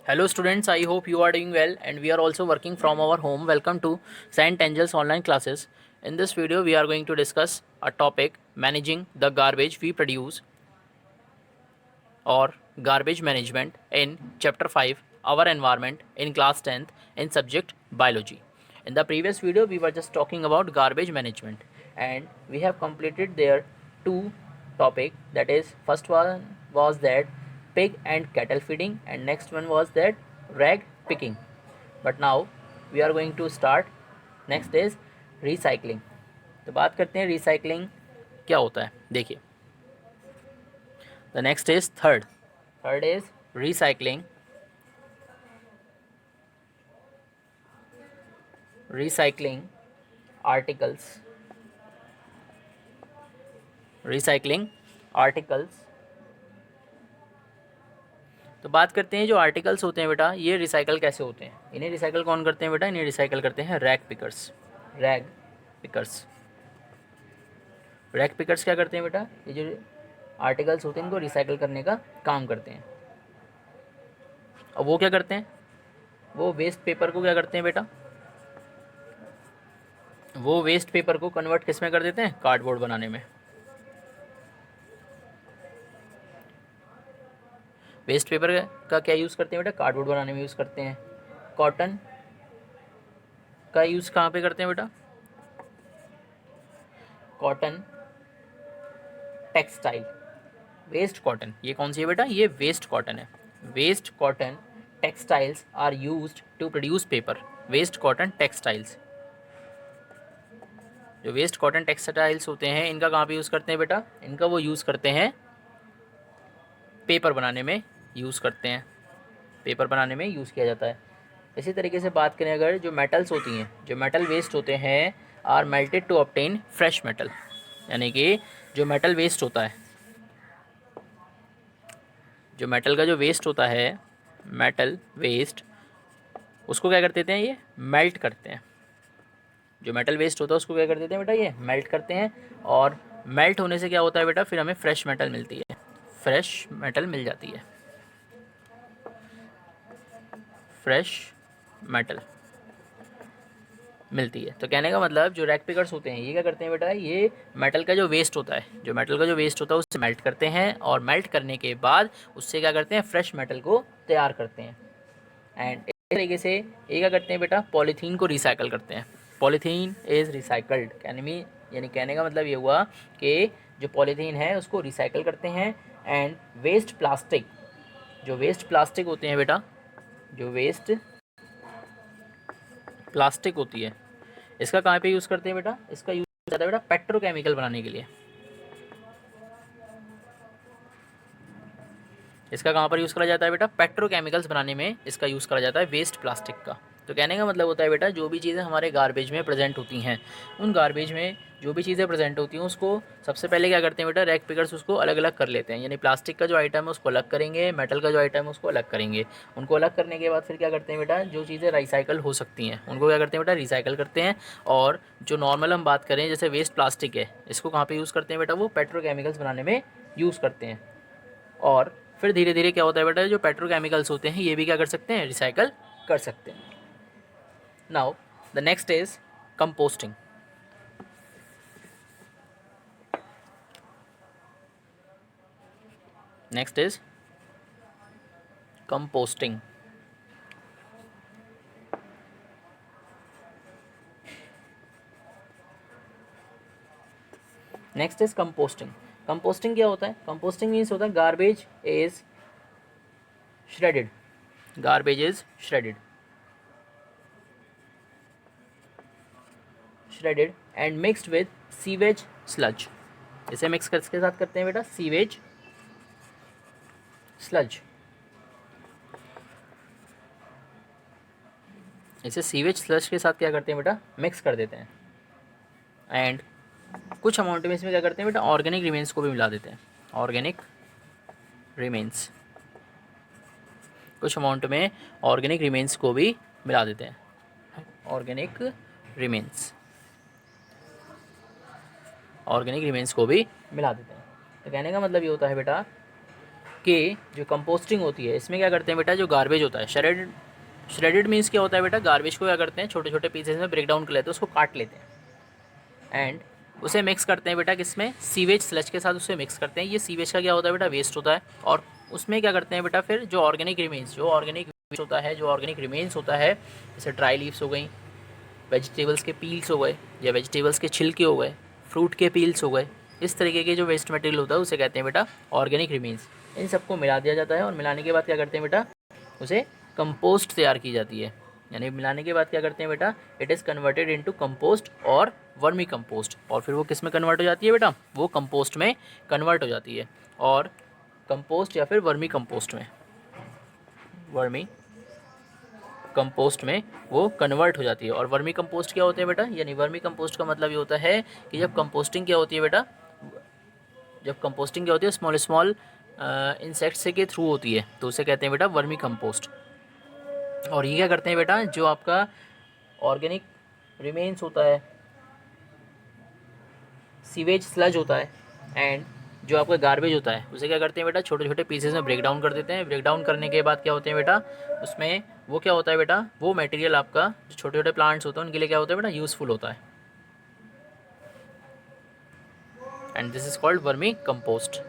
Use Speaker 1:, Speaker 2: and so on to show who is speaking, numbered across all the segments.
Speaker 1: Hello students, I hope you are doing well and we are also working from our home. Welcome to Saint Angels online classes. In this video we are going to discuss a topic managing the garbage we produce or garbage management in chapter 5 our environment in class 10th in subject biology. In the previous video we were just talking about garbage management and we have completed their two topic, that is first one was that pig and cattle feeding and next one was that rag picking. But now we are going to start next is recycling. तो बात करते हैं recycling क्या होता है. देखिए, the next is third is recycling articles. तो बात करते हैं जो आर्टिकल्स होते हैं बेटा, ये रिसाइकल कैसे होते हैं. इन्हें रिसाइकल कौन करते हैं बेटा, इन्हें रिसाइकल करते हैं रैग पिकर्स. रैग पिकर्स क्या करते हैं बेटा, ये जो आर्टिकल्स होते हैं इनको रिसाइकल करने का काम करते हैं. अब वो क्या करते हैं, वो वेस्ट पेपर को क्या करते हैं बेटा, वो वेस्ट पेपर को कन्वर्ट किस में कर देते हैं, कार्डबोर्ड बनाने में. वेस्ट पेपर का क्या यूज़ करते हैं बेटा, कार्डबोर्ड बनाने में यूज़ करते हैं. कॉटन का यूज़ कहाँ पे करते हैं बेटा, कॉटन टेक्सटाइल. वेस्ट कॉटन, ये कौन सी है बेटा, ये वेस्ट कॉटन है. Waste cotton textiles are used to produce paper. Waste cotton textiles, जो वेस्ट कॉटन टेक्सटाइल्स होते हैं इनका कहाँ पे यूज़ करते हैं बेटा, इनका वो यूज़ करते हैं पेपर बनाने में यूज़ करते हैं, पेपर बनाने में यूज़ किया जाता है. इसी तरीके से बात करें अगर जो मेटल्स होती हैं, जो मेटल वेस्ट होते हैं are melted to obtain fresh metal. यानी कि जो मेटल वेस्ट होता है, जो मेटल का जो वेस्ट होता है, मेटल वेस्ट, उसको क्या कर देते हैं, ये मेल्ट करते हैं. जो मेटल वेस्ट होता है उसको क्या कर देते हैं बेटा, ये मेल्ट करते हैं. और मेल्ट होने से क्या होता है बेटा, फिर हमें फ्रेश मेटल मिलती है, फ्रेश मेटल मिल जाती है, फ्रेश मेटल मिलती है. तो कहने का मतलब जो रैग पिकर्स होते हैं ये क्या करते हैं बेटा, ये मेटल का जो वेस्ट होता है, जो मेटल का जो वेस्ट होता है उससे मेल्ट करते हैं और मेल्ट करने के बाद उससे क्या करते हैं, फ्रेश मेटल को तैयार करते हैं. एंड इस तरीके से ये क्या करते हैं बेटा, पॉलीथीन को रिसाइकल करते हैं. पॉलीथीन इज़ रिसाइकल्ड, यानी कहने का मतलब ये हुआ कि जो पॉलीथीन है उसको रिसाइकल करते हैं. एंड वेस्ट प्लास्टिक, जो वेस्ट प्लास्टिक होते हैं बेटा, जो वेस्ट प्लास्टिक होती है इसका कहाँ पे यूज़ करते हैं बेटा, इसका यूज़ जाता है बेटा पेट्रोकेमिकल बनाने के लिए. इसका कहाँ पर यूज़ करा जाता है बेटा, पेट्रोकेमिकल्स बनाने में इसका यूज़ करा जाता है वेस्ट प्लास्टिक का. तो कहने का मतलब होता है बेटा, जो भी चीज़ें हमारे गार्बेज में प्रेजेंट होती हैं, उन गार्बेज में जो भी चीज़ें प्रेजेंट होती हैं उसको सबसे पहले क्या करते हैं बेटा, रैग पिकर्स उसको अलग अलग कर लेते हैं. यानी प्लास्टिक का जो आइटम है उसको अलग करेंगे, मेटल का जो आइटम है उसको अलग करेंगे. उनको अलग करने के बाद फिर क्या करते हैं बेटा, जो चीज़ें रिसाइकल हो सकती हैं उनको क्या करते हैं बेटा, रिसाइकल करते हैं. और जो नॉर्मल हम बात करें जैसे वेस्ट प्लास्टिक है, इसको कहाँ पर यूज़ करते हैं बेटा, वो पेट्रोकेमिकल्स बनाने में यूज़ करते हैं. और फिर धीरे धीरे क्या होता है बेटा, जो पेट्रोकेमिकल्स होते हैं ये भी क्या कर सकते हैं, रिसाइकल कर सकते हैं. Now the next is composting. Next is composting. Next is composting. Composting क्या होता है, कंपोस्टिंग मीन्स होता है garbage is shredded. Garbage is shredded and mixed with sewage sludge. इसे मिक्स किसके साथ करते हैं बेटा, सीवेज स्लज. इसे सीवेज स्लज के साथ क्या करते हैं बेटा, मिक्स कर देते हैं. एंड कुछ अमाउंट में इसमें क्या करते हैं बेटा, ऑर्गेनिक रिमेन्स को भी मिला देते हैं. ऑर्गेनिक रिमेन्स, कुछ अमाउंट में ऑर्गेनिक रिमेन्स को भी मिला देते हैं. ऑर्गेनिक रिमेन्स को भी मिला देते हैं. तो कहने का मतलब ये होता है बेटा कि जो कंपोस्टिंग होती है इसमें क्या करते हैं बेटा, जो गार्बेज होता है, श्रेडेड मीन्स क्या होता है बेटा, गार्बेज को क्या करते हैं छोटे छोटे पीसेस में ब्रेक डाउन कर लेते हैं, उसको काट लेते हैं एंड उसे मिक्स करते हैं बेटा किसमें, सीवेज स्लज के साथ उसे मिक्स करते हैं। ये सीवेज का क्या होता है बेटा, वेस्ट होता है। और उसमें क्या करते हैं बेटा, फिर जो ऑर्गेनिक रिमेन्स होता है, जो ऑर्गेनिक रिमेन्स होता है, जैसे ड्राई लीव्स हो गई, वेजिटेबल्स के पील्स हो गए, या वेजिटेबल्स के छिलके हो गए, फ्रूट के पील्स हो गए, इस तरीके के जो वेस्ट मटेरियल होता है उसे कहते हैं बेटा ऑर्गेनिक रिमेन्स। इन सबको मिला दिया जाता है और मिलाने के बाद क्या करते हैं बेटा, उसे कंपोस्ट तैयार की जाती है। यानी मिलाने के बाद क्या करते हैं बेटा, it is converted into compost और वर्मी कंपोस्ट। और फिर वो किस में कन्वर्ट हो जाती है बेटा, वो कंपोस्ट में कन्वर्ट हो जाती है, और कंपोस्ट या फिर वर्मी कंपोस्ट में वो कन्वर्ट हो जाती है। और वर्मी कंपोस्ट क्या होते हैं बेटा, यानी वर्मी कंपोस्ट का मतलब ये होता है कि जब कंपोस्टिंग क्या होती है बेटा, स्मॉल स्मॉल इंसेक्ट्स के थ्रू होती है, तो उसे कहते हैं बेटा वर्मी कंपोस्ट। और ये क्या करते हैं बेटा, जो आपका ऑर्गेनिक रिमेन्स होता है, सीवेज स्लज होता है एंड जो आपका गार्बेज होता है, उसे क्या करते हैं बेटा, छोटे छोटे पीसेस में ब्रेक डाउन कर देते हैं। ब्रेक डाउन करने के बाद क्या होते हैं बेटा, उसमें वो क्या होता है बेटा, वो मटेरियल आपका जो छोटे छोटे प्लांट्स होते हैं उनके लिए क्या होता है बेटा, यूज़फुल होता है। And this is called vermi compost.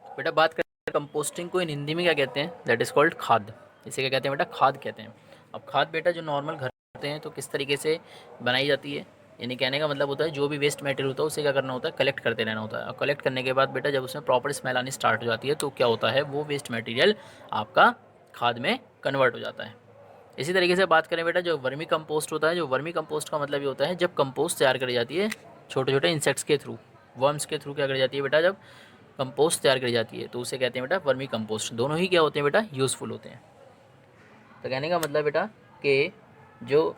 Speaker 1: बेटा बात करें कंपोस्टिंग को इन हिंदी में क्या कहते हैं, दैट इज़ कॉल्ड खाद। इसे क्या कहते हैं बेटा, खाद कहते हैं। अब खाद बेटा जो नॉर्मल घर होते हैं तो किस तरीके से बनाई जाती है, यानी कहने का मतलब होता है जो भी वेस्ट मटेरियल होता है उसे क्या करना होता है, कलेक्ट करते रहना होता है। और कलेक्ट करने के बाद बेटा जब उसमें प्रॉपर स्मेल आनी स्टार्ट हो जाती है तो क्या होता है, वो वेस्ट मटेरियल आपका खाद में कन्वर्ट हो जाता है। इसी तरीके से बात करें बेटा, जो वर्मी कंपोस्ट होता है, जो वर्मी कंपोस्ट का मतलब ये होता है जब कंपोस्ट तैयार करी जाती है छोटे छोटे इंसेक्ट्स के थ्रू, वर्म्स के थ्रू क्या करी जाती है बेटा, जब कंपोस्ट तैयार करी जाती है तो उसे कहते हैं बेटा वर्मी कंपोस्ट। दोनों ही क्या होते हैं बेटा, यूज़फुल होते हैं। तो कहने का मतलब बेटा कि जो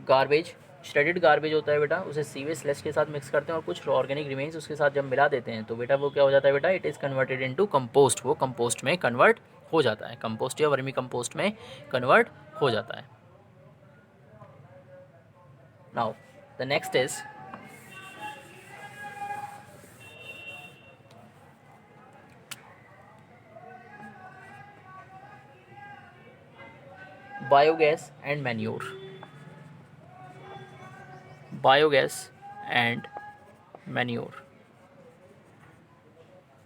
Speaker 1: गार्बेज, श्रेडेड गार्बेज होता है बेटा, उसे सीवेज स्लज के साथ मिक्स करते हैं और कुछ ऑर्गेनिक रिमेन्स उसके साथ जब मिला देते हैं तो बेटा वो क्या हो जाता है बेटा, it is converted into compost. वो कंपोस्ट में कन्वर्ट हो जाता है, कंपोस्ट या वर्मी कंपोस्ट में कन्वर्ट हो जाता है। Now the next is biogas and manure. Biogas and manure,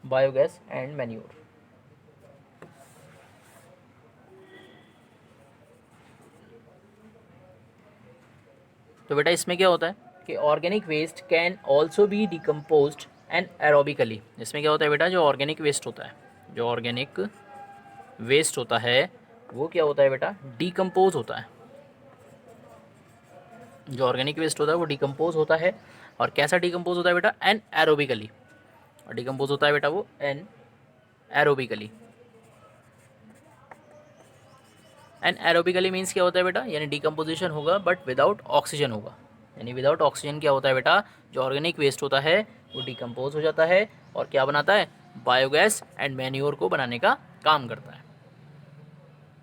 Speaker 1: biogas and manure. तो बेटा इसमें क्या होता है कि organic waste can also be decomposed and aerobically. इसमें क्या होता है बेटा, जो ऑर्गेनिक वेस्ट होता है, जो ऑर्गेनिक वेस्ट होता है वो क्या होता है बेटा, डिकम्पोज होता है। जो ऑर्गेनिक वेस्ट होता है वो डिकम्पोज होता है। और कैसा डिकम्पोज होता है बेटा, एन एरोबिकली। और डिकम्पोज होता है बेटा वो anaerobically. Anaerobically means क्या होता है बेटा, यानी डिकम्पोजिशन होगा बट विदाउट ऑक्सीजन होगा। यानी विदाउट ऑक्सीजन क्या होता है बेटा, जो ऑर्गेनिक वेस्ट होता है वो डिकम्पोज हो जाता है और क्या बनाता है, बायोगैस एंड मैन्योर को बनाने का काम करता है।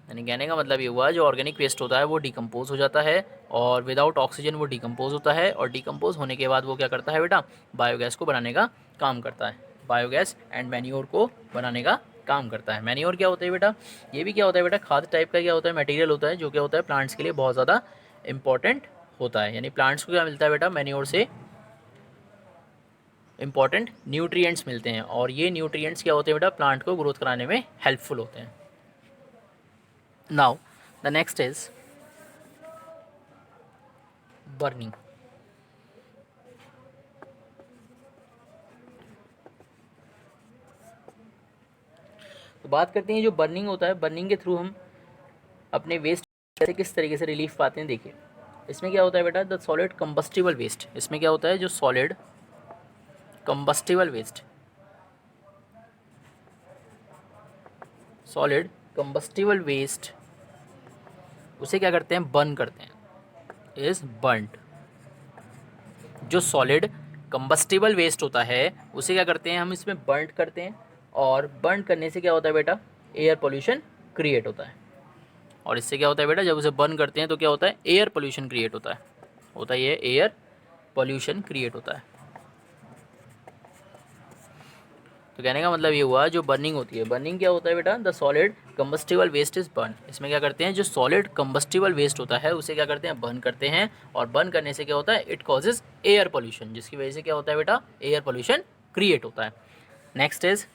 Speaker 1: यानी कहने का मतलब ये हुआ, जो ऑर्गेनिक वेस्ट होता है वो डिकम्पोज हो जाता है और विदाउट ऑक्सीजन वो डिकम्पोज होता है, और डिकम्पोज होने के बाद वो क्या करता है बेटा, बायोगैस को बनाने का काम करता है। बायोगैस एंड मैन्योर को बनाने का काम करता है। मैन्योर क्या होता है बेटा, ये भी क्या होता है बेटा, खाद टाइप का क्या होता है, मटेरियल होता है जो क्या होता है प्लांट्स के लिए बहुत ज़्यादा इंपॉर्टेंट होता है। यानी प्लांट्स को क्या मिलता है बेटा, मैन्योर से इंपॉर्टेंट न्यूट्रिएंट्स मिलते हैं, और ये न्यूट्रिएंट्स क्या होते हैं बेटा, प्लांट को ग्रोथ कराने में हेल्पफुल होते हैं। Now the next is burning। तो बात करते हैं जो बर्निंग होता है, बर्निंग के थ्रू हम अपने वेस्ट से किस तरीके से रिलीफ पाते हैं। देखिए इसमें क्या होता है बेटा, द सॉलिड कंबस्टिबल वेस्ट। इसमें क्या होता है, जो solid combustible waste, solid combustible waste उसे क्या करते हैं, बर्न करते हैं, इज बर्न्ड। जो सॉलिड कंबस्टिबल वेस्ट होता है उसे क्या करते हैं, हम इसमें बर्न करते हैं, और बर्न करने से क्या होता है बेटा, एयर पोल्यूशन क्रिएट होता है। और इससे क्या होता है बेटा, जब उसे बर्न करते हैं तो क्या होता है, एयर पोल्यूशन क्रिएट होता है ये एयर पोल्यूशन क्रिएट होता है। तो कहने का मतलब ये हुआ, जो बर्निंग होती है, बर्निंग क्या होता है बेटा, the solid combustible waste is burn. इसमें क्या करते हैं, जो सॉलिड कंबस्टिबल वेस्ट होता है उसे क्या करते हैं, बर्न करते हैं। और बर्न करने से क्या होता है, इट कॉजेज एयर पोल्यूशन, जिसकी वजह से क्या होता है बेटा, एयर पोल्यूशन क्रिएट होता है। Next is